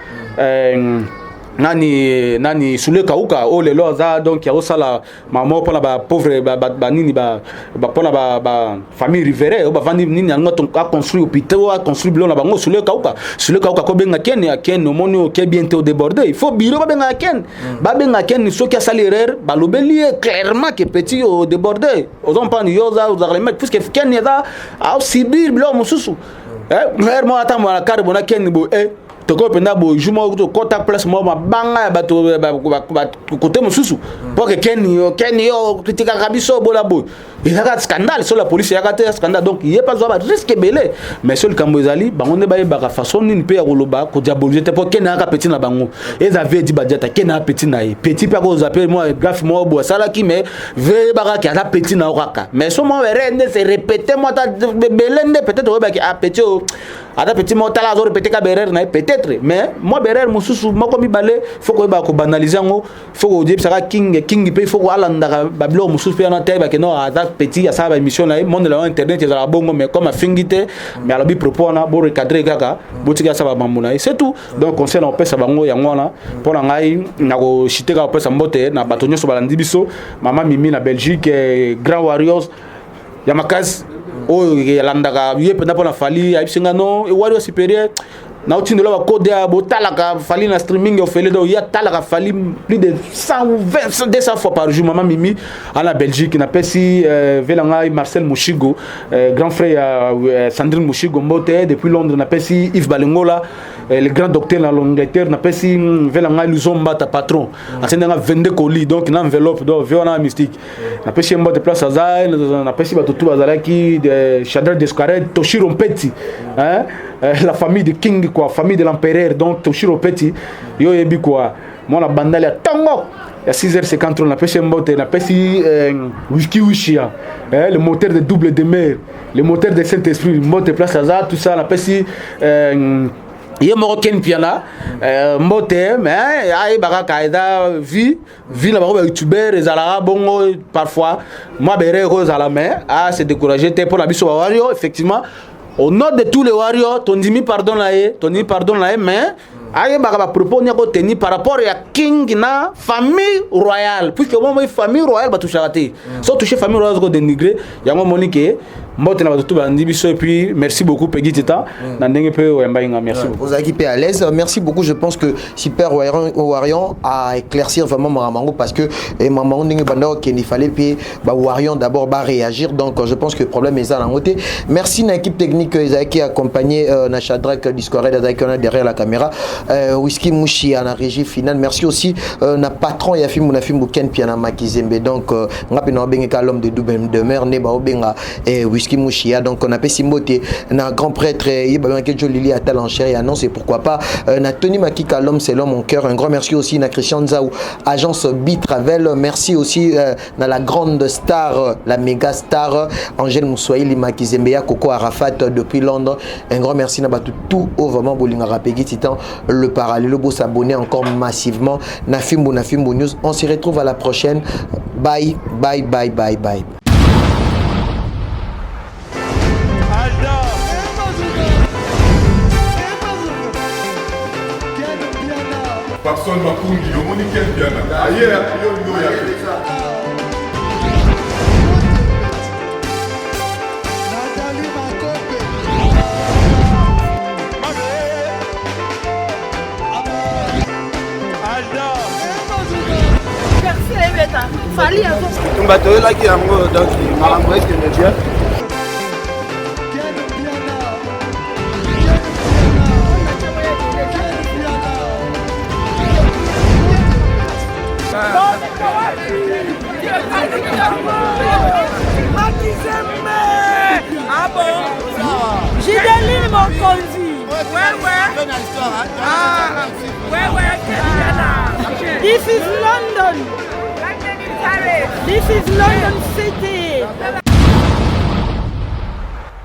nani sule kauka o le loza donc ya osala mamo pona ba pauvre ba nini ba pona ba famille riveraine o ba vandi nini ngoto a construire hôpital a construire bilona bango sule kauka ko benga ken no moni o ke bientôt au déborder il faut bureau ba benga ken so ki a sali erreur ba lobeli clairement que petit au déborder ozon pas ni yoza ou remettre puisque ken ya a subir bilo mususu mo ata mo la carbona ken bo toko penda bo juma ko kota place mo banga bato côté mosusu pour que Kenny yo critique kabiso bola boy il y a un scandale sur la police, il y a un scandale donc il y a pas de risque belé mais sur le Cambozali bango ba ba façon ni pe ya koloba ko diaboliser te pour Kenny aka petit na bango ils avaient dit badjata Kenny a petit na petit pa ko zapper moi graphe moi bo sala ki mais ve ba ka a petit na okaka mais so mo rende se répéter moi ta belende peut-être ba ki a petit ada petit mo tala zo répéter ka berer na peut-être mais moi berer mususu moko mi balé faut ko ba ko banaliser ngo faut ko dire ça king pe faut ko alanda ba blo mususu pe na te ba ke no ada petit ya ça ba émission là monde là internet ya bongo mais comme a fingité mais alors bi propos na bo recadrer kaka bo tika ça ba mamuna c'est tout donc conseil on peut ça bango ya ngona pour na ngai na ko chiteka on peut ça mbote na batonyo so balandi biso mama mimi na Belgique Grand Warriors ya makas o ya landaka yepe na pona fali ya bisinga no Warriors supérieur na utindelo ba code ya botalaka fali na streaming au fele do ya talaka fali plus de 120 200 fois par jour maman mimi à la Belgique na pesi velanga Marcel Mouchigo grand frère Sandrine Mouchigo mbote depuis Londres na pesi Yves Balengola le grand docteur na l'Angleterre na pesi velanga Luzomba ta patron asendanga 22 colis donc na enveloppe do viona mystique na pesi mbote place azai na pesi ba tutu bazalaki de Shadrach Descartes Toshiro Mpeti hein la famille de King quoi, famille de l'empereur donc Toshiro Petit yo yebi quoi moi la bandale ya tango ya 6h50 on a pêché mbote na pesi whisky wishia le moteur de double de mer le moteur de Saint-Esprit mbote place hasard tout ça na pesi ye marocain piana mbote mais ay baka kaida vie na ba youtubeur ezala bongo parfois moi bere rose à la main c'est découragé pour la biso wario effectivement. Au nom de tous les warriors, ton dimi pardon là, mais aïe bah propos n'y a pas tenu par rapport à King na famille royale, puisque moi famille royale bah toucher raté, sans toucher famille royale qu'on dénigrer, y a moi monique, moi t'es là tout bandi biso et puis merci beaucoup Peggy Tita, n'andenge peu merci beaucoup. Vous avez à l'aise, merci beaucoup. Je pense que Super Warrior a éclaircir vraiment Mamango parce que Mamango n'engue banda qu'il fallait puis bah Warrior d'abord bah réagir donc je pense que le problème est ça en côté. Merci à l'équipe technique qui a accompagné na Shadrach Discord derrière la caméra. Whisky Mouchi à la régie finale. Merci aussi na patron Yafi Mounafim Ken Piana Makizembe donc ngapena benga l'homme de double de mer ne ba obenga Whisky Mouchi donc on appelle Simboté na grand prêtre Yeba Kejo Lili Atal en chair et annonce et pourquoi pas na Tony Makika l'homme c'est l'homme en cœur. Un grand merci aussi na Christian Zaou agence Bitravel. Merci aussi na la grande star la méga star Angèle Moussoaili Makizembe Coco Arafat depuis Londres. Un grand merci na tout au vraiment Bolinga Rapegi Titan le parallèle beau s'abonner encore massivement na Fimbo News. On se retrouve à la prochaine. Bye bye bye bye bye. Personne m'a conduit, au Monique Piana. Ailleurs, yo ya. Fali avant. On va te là qui a donc malambo est que Dieu. Ah bon? J'ai donné mon conduit. Ouais. Ah, ouais. This is London. This is London City.